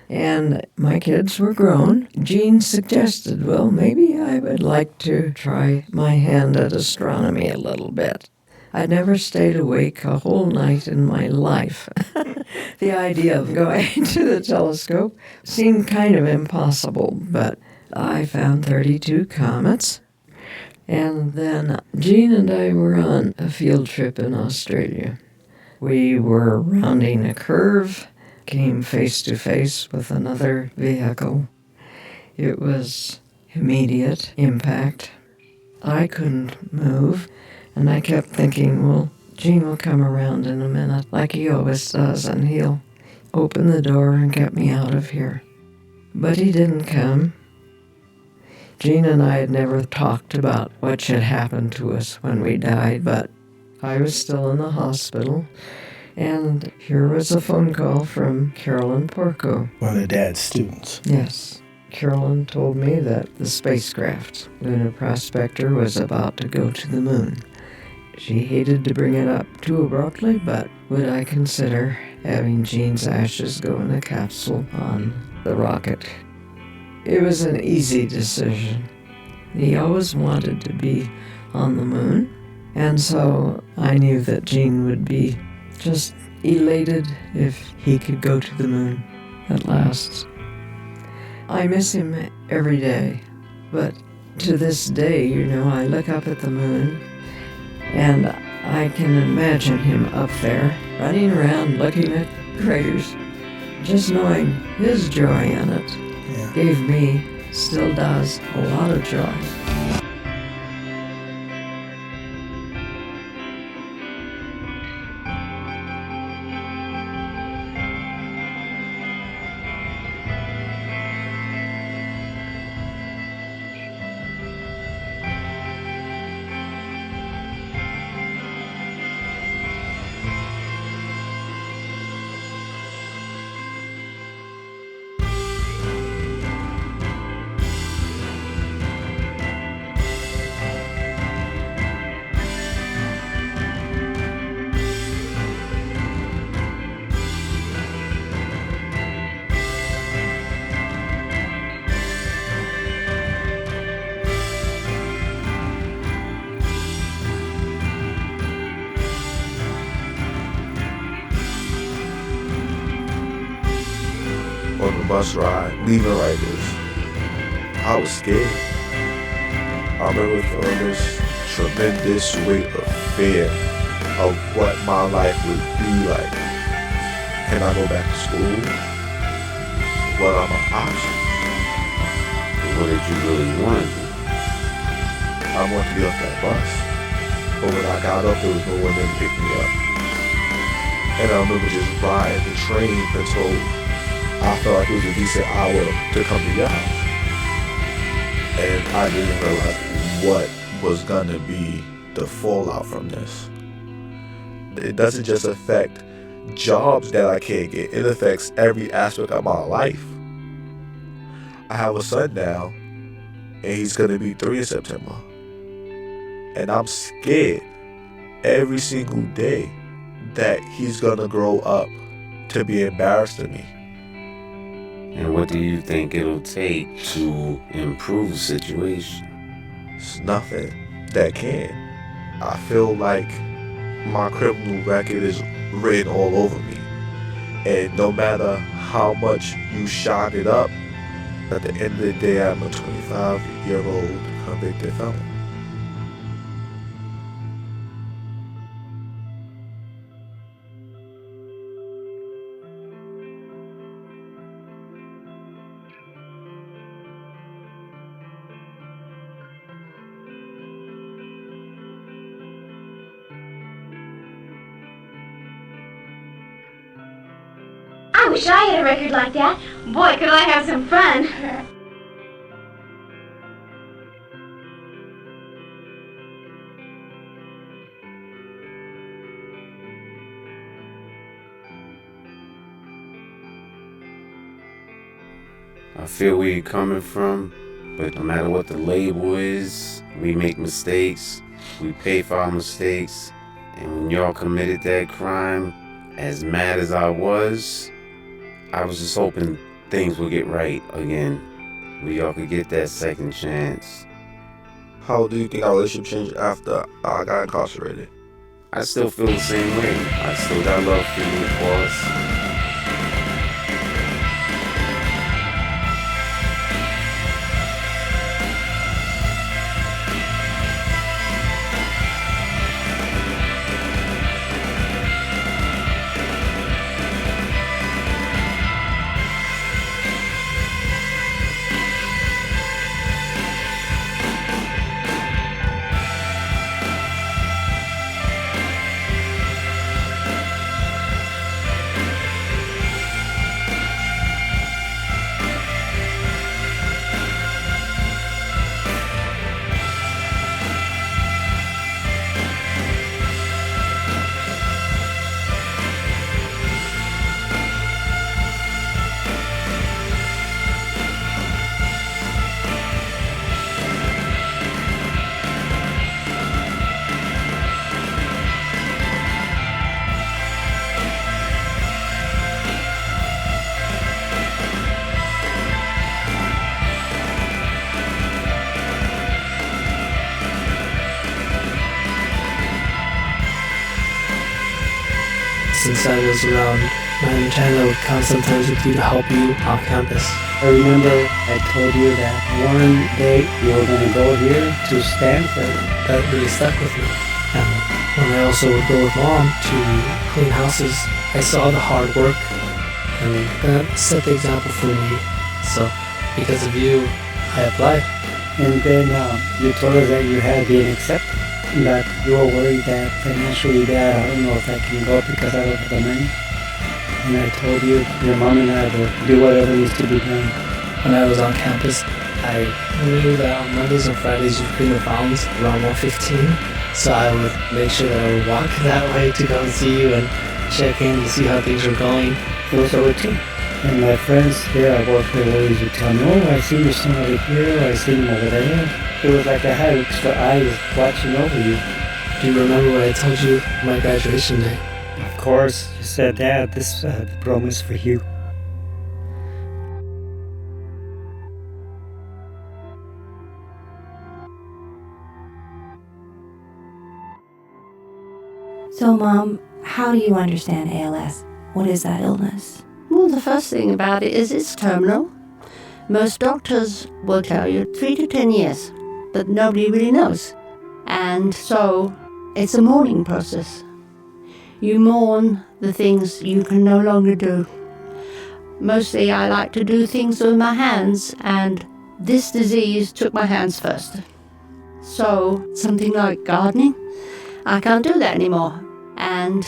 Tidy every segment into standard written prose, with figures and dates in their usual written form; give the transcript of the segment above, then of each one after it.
And my kids were grown. Jean suggested, well, maybe I would like to try my hand at astronomy a little bit. I'd never stayed awake a whole night in my life. The idea of going to the telescope seemed kind of impossible, but I found 32 comets. And then Jean and I were on a field trip in Australia. We were rounding a curve, came face to face with another vehicle. It was immediate impact. I couldn't move, and I kept thinking, well, Gene will come around in a minute, like he always does, and he'll open the door and get me out of here. But he didn't come. Gene and I had never talked about what should happen to us when we died, but I was still in the hospital, and here was a phone call from Carolyn Porco. One of Dad's students. Yes. Carolyn told me that the spacecraft, Lunar Prospector, was about to go to the moon. She hated to bring it up too abruptly, but would I consider having Gene's ashes go in a capsule on the rocket? It was an easy decision. He always wanted to be on the moon, and so I knew that Gene would be just elated if he could go to the moon at last. I miss him every day, but to this day, I look up at the moon and I can imagine him up there, running around looking at craters. Just knowing his joy in it gave me, still does, a lot of joy. On the bus ride, leaving Rikers, I was scared. I remember feeling this tremendous weight of fear of what my life would be like. Can I go back to school? What are my options? What did you really want to do? I wanted to be off that bus, but when I got up, there was no one there to pick me up. And I remember just riding the train until I felt like it was a decent hour to come to your house. And I didn't realize what was gonna be the fallout from this. It doesn't just affect jobs that I can't get, it affects every aspect of my life. I have a son now, and he's gonna be 3 in September. And I'm scared every single day that he's gonna grow up to be embarrassed of me. And what do you think it'll take to improve the situation? It's nothing that can. I feel like my criminal record is written all over me. And no matter how much you shine it up, at the end of the day, I'm a 25-year-old convicted felon. I wish I had a record like that. Boy, could I have some fun. I feel where you're coming from, but no matter what the label is, we make mistakes, we pay for our mistakes, and when y'all committed that crime, as mad as I was just hoping things will get right again. We all could get that second chance. How do you think our relationship changed after I got incarcerated? I still feel the same way. I still got love for you, of course. Since I was around 9 or 10, I would come sometimes with you to help you off campus. I remember I told you that one day you were going to go here to Stanford. That really stuck with me. And when I also would go with Mom to clean houses, I saw the hard work, and that set the example for me. So because of you, I applied. And then you told us that you had been accepted, that you were worried that financially that I don't know if I can go because I don't have the money. And I told you, your mom and I will do whatever needs to be done. When I was on campus, I knew that on Mondays and Fridays you clean the fountains around 1:15. So I would make sure that I would walk that way to go and see you and check in to see how things were going. It was a routine. And my friends there at work, they always would tell me, oh, I see your son over here, I see him over there. It was like I had extra eyes watching over you. Do you remember what I told you my graduation day? Of course, you said, Dad, this diploma is for you. So, Mom, how do you understand ALS? What is that illness? Well, the first thing about it is it's terminal. Most doctors will tell you 3 to 10 years, but nobody really knows. And so it's a mourning process. You mourn the things you can no longer do. Mostly I like to do things with my hands, and this disease took my hands first. So something like gardening, I can't do that anymore. And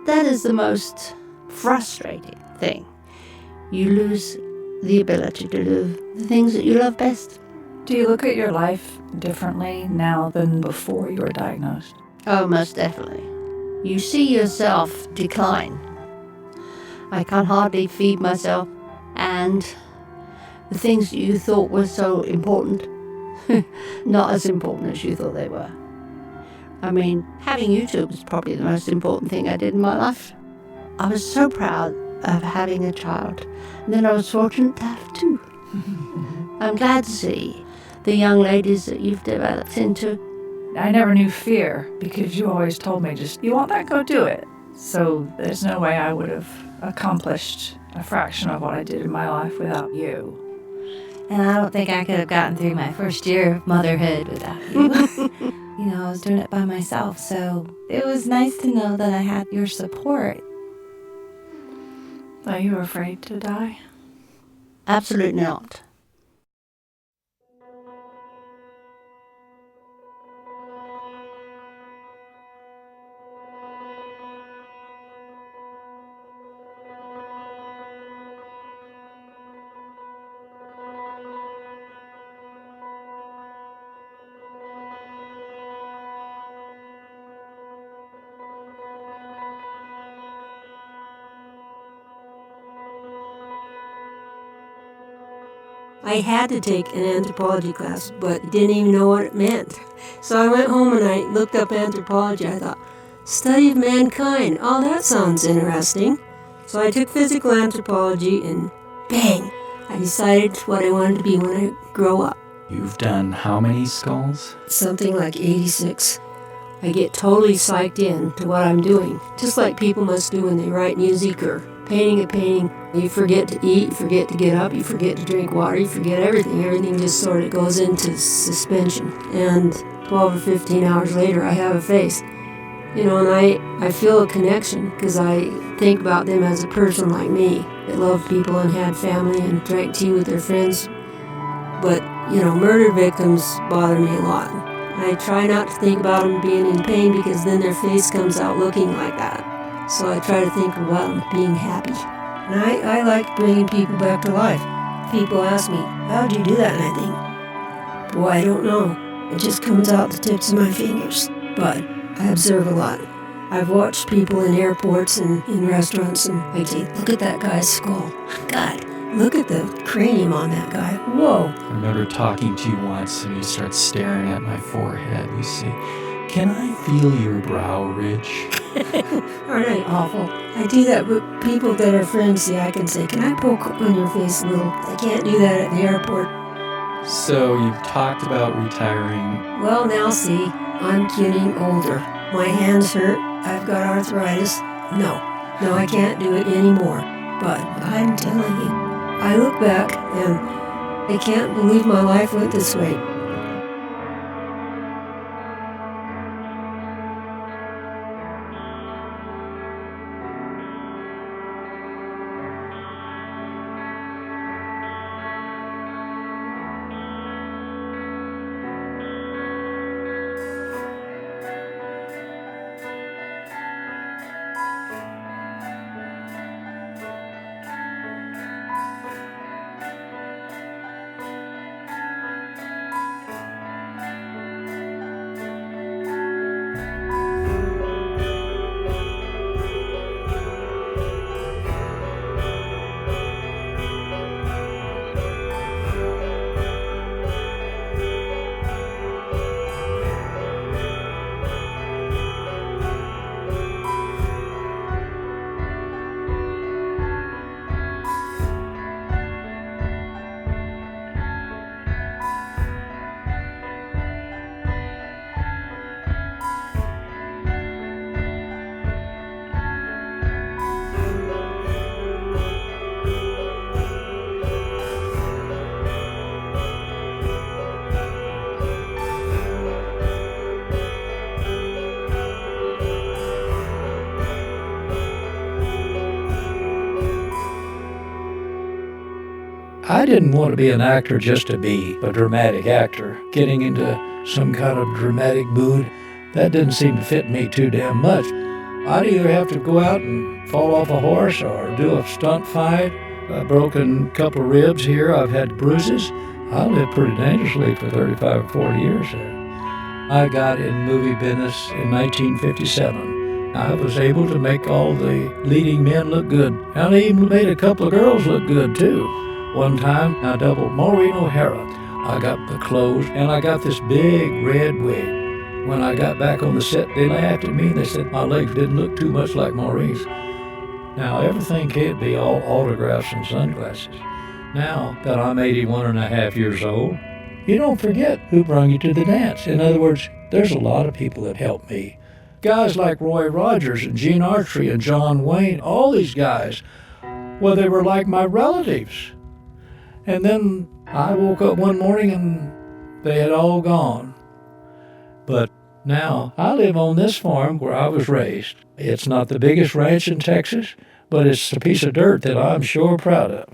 that is the most frustrating thing. You lose the ability to do the things that you love best. Do you look at your life differently now than before you were diagnosed? Oh, most definitely. You see yourself decline. I can hardly feed myself, and the things that you thought were so important, not as important as you thought they were. I mean, having YouTube is probably the most important thing I did in my life. I was so proud of having a child, and then I was fortunate to have 2. I'm glad to see the young ladies that you've developed into. I never knew fear because you always told me, just, you want that, go do it. So there's no way I would have accomplished a fraction of what I did in my life without you. And I don't think I could have gotten through my first year of motherhood without you. You know, I was doing it by myself, so it was nice to know that I had your support. Are you afraid to die? Absolutely not. I had to take an anthropology class, but didn't even know what it meant. So I went home and I looked up anthropology. I thought, study of mankind, oh, that sounds interesting. So I took physical anthropology and bang, I decided what I wanted to be when I grow up. You've done how many skulls? Something like 86. I get totally psyched in to what I'm doing, just like people must do when they write music or painting a painting. You forget to eat, you forget to get up, you forget to drink water, you forget everything. Everything just sort of goes into suspension. And 12 or 15 hours later, I have a face. You know, and I feel a connection because I think about them as a person like me that loved people and had family and drank tea with their friends. But, you know, murder victims bother me a lot. I try not to think about them being in pain because then their face comes out looking like that. So I try to think about them being happy. And I like bringing people back to life. People ask me, how'd you do that? And I think, boy, I don't know. It just comes out the tips of my fingers. But I observe a lot. I've watched people in airports and in restaurants, and I think, look at that guy's skull. God, look at the cranium on that guy. Whoa. I remember talking to you once and you start staring at my forehead. You say, can I feel your brow ridge? Aren't I awful? I do that with people that are friends. See, I can say, can I poke on your face a little? I can't do that at the airport. So you've talked about retiring. Well, now see, I'm getting older. My hands hurt. I've got arthritis. No, I can't do it anymore. But I'm telling you, I look back and I can't believe my life went this way. I didn't want to be an actor just to be a dramatic actor. Getting into some kind of dramatic mood, that didn't seem to fit me too damn much. I'd either have to go out and fall off a horse or do a stunt fight. I've broken a couple of ribs here. I've had bruises. I lived pretty dangerously for 35 or 40 years there. I got in movie business in 1957. I was able to make all the leading men look good. And I even made a couple of girls look good, too. One time, I doubled Maureen O'Hara. I got the clothes, and I got this big red wig. When I got back on the set, they laughed at me, and they said my legs didn't look too much like Maureen's. Now, everything can't be all autographs and sunglasses. Now that I'm 81 and a half years old, you don't forget who brought you to the dance. In other words, there's a lot of people that helped me. Guys like Roy Rogers and Gene Autry and John Wayne, all these guys, well, they were like my relatives. And then I woke up one morning and they had all gone. But now I live on this farm where I was raised. It's not the biggest ranch in Texas, but it's a piece of dirt that I'm sure proud of.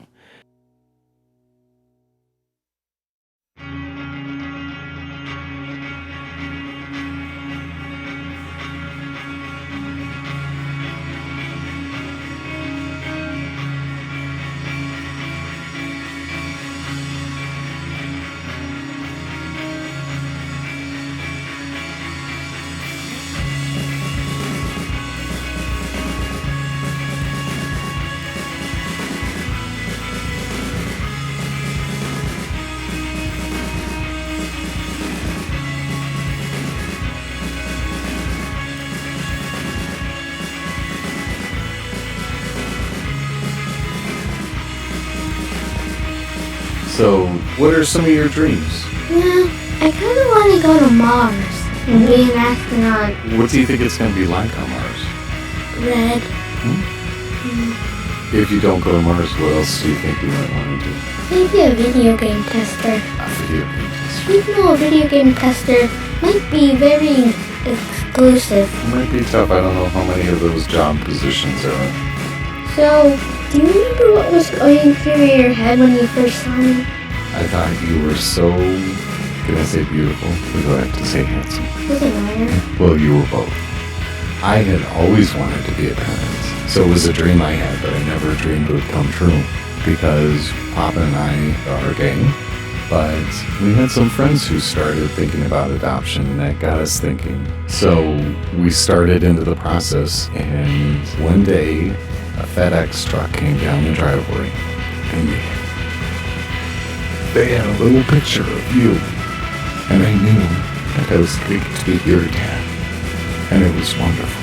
So, what are some of your dreams? Well, I kind of want to go to Mars and be an astronaut. What do you think it's going to be like on Mars? Red. If you don't go to Mars, what else do you think you might want to do? Maybe a video game tester. A video game tester. Even though a video game tester might be very exclusive. It might be tough. I don't know how many of those job positions are. So, do you remember what was going through your head when you first saw me? I thought you were so, can I say beautiful? Or do I have to say handsome? Doesn't matter. Well, you were both. I had always wanted to be a parent. So it was a dream I had, but I never dreamed it would come true. Because Papa and I are gay, but we had some friends who started thinking about adoption, and that got us thinking. So we started into the process, and one day a FedEx truck came down the driveway, and they had a little picture of you. And I knew that I was going to be your dad. And it was wonderful.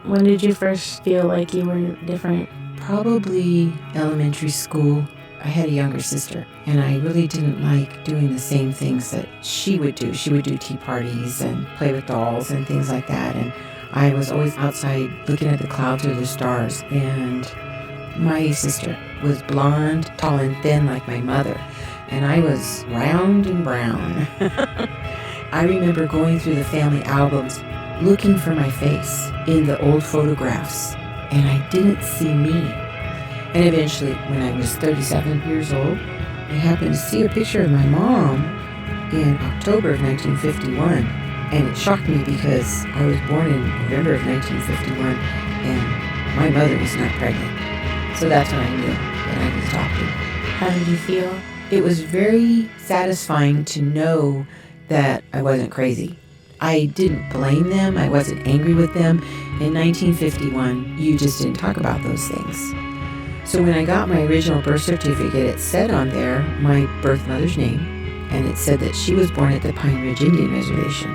When did you first feel like you were different? Probably elementary school. I had a younger sister, and I really didn't like doing the same things that she would do. She would do tea parties and play with dolls and things like that, and I was always outside looking at the clouds or the stars. And my sister was blonde, tall and thin like my mother, and I was round and brown. I remember going through the family albums looking for my face in the old photographs, and I didn't see me. And eventually, when I was 37 years old, I happened to see a picture of my mom in October of 1951, and it shocked me because I was born in November of 1951, and my mother was not pregnant. So that's when I knew that I was adopted. How did you feel? It was very satisfying to know that I wasn't crazy. I didn't blame them. I wasn't angry with them. In 1951, you just didn't talk about those things. So when I got my original birth certificate, it said on there my birth mother's name, and it said that she was born at the Pine Ridge Indian Reservation.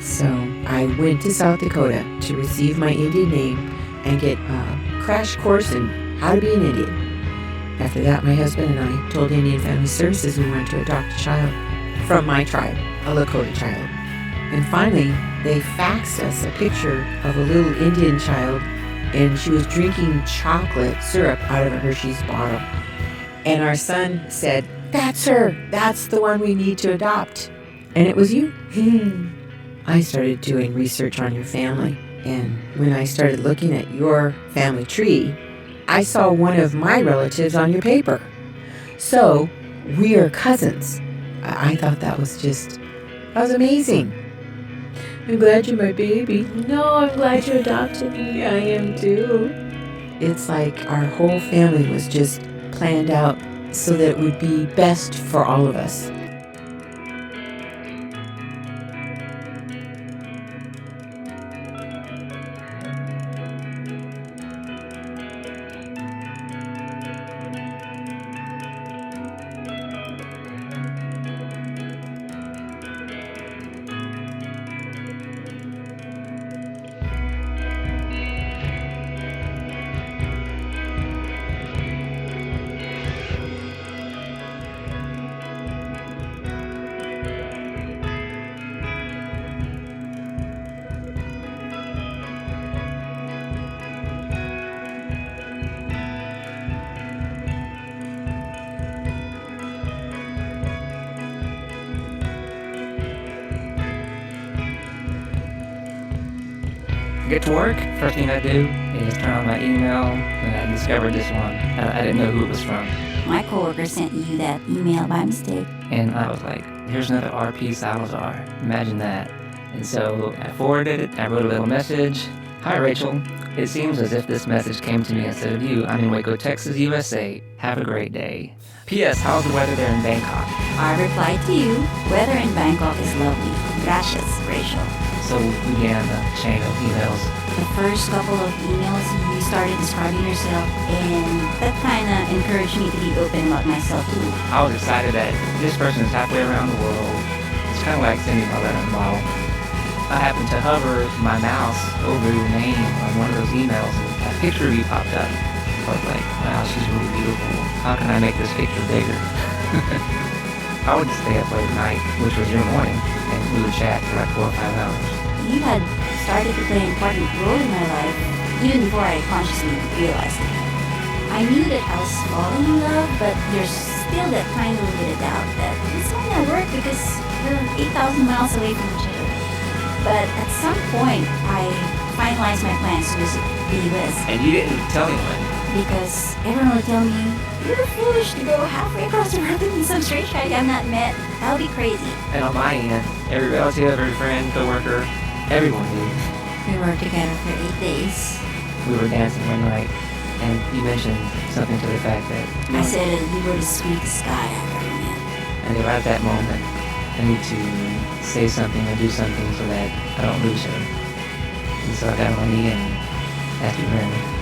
So I went to South Dakota to receive my Indian name and get a crash course in how to be an Indian. After that, my husband and I told Indian Family Services we wanted to adopt a child from my tribe, a Lakota child. And finally, they faxed us a picture of a little Indian child, and she was drinking chocolate syrup out of a Hershey's bottle. And our son said, "That's her. That's the one we need to adopt." And it was you. I started doing research on your family, and when I started looking at your family tree, I saw one of my relatives on your paper. So, we are cousins. I thought that was amazing. I'm glad you're my baby. No, I'm glad you adopted me. I am too. It's like our whole family was just planned out so that it would be best for all of us. Get to work, first thing I do is turn on my email, and I discovered this one. I didn't know who it was from. My coworker sent you that email by mistake. And I was like, here's another RP Salazar. Imagine that. And so I forwarded it. I wrote a little message. Hi, Rachel. It seems as if this message came to me instead of you. I'm in Waco, Texas, USA. Have a great day. P.S. How's the weather there in Bangkok? I replied to you, weather in Bangkok is lovely. Gracias, Rachel. So we began a chain of emails. The first couple of emails, you started describing yourself, and that kind of encouraged me to be open about myself too. I was excited that this person is halfway around the world. It's kind of like sending a letter in a bottle. I happened to hover my mouse over your name on one of those emails, and a picture of you popped up. I was like, wow, she's really beautiful. How can I make this picture bigger? I would stay up late at night, which was your morning, and we would chat for like 4 or 5 hours. You had started to play an important role in my life, even before I consciously realized it. I knew that I was falling in love, but there's still that tiny little bit of doubt that it's not gonna work because we're 8,000 miles away from each other. But at some point, I finalized my plans to visit the U.S. And you didn't tell anyone? Because everyone would tell me, you're foolish to go halfway across the world to meet some strange guy I've not met. That would be crazy. And on my end, every relative, every friend, coworker, everyone knew. We were together for 8 days. We were dancing one night, and you mentioned something to the fact that... I said that you were the sweetest guy I've ever met. And right at that moment, I need to say something or do something so that I don't lose her. And so I got on my knee and asked you to marry me.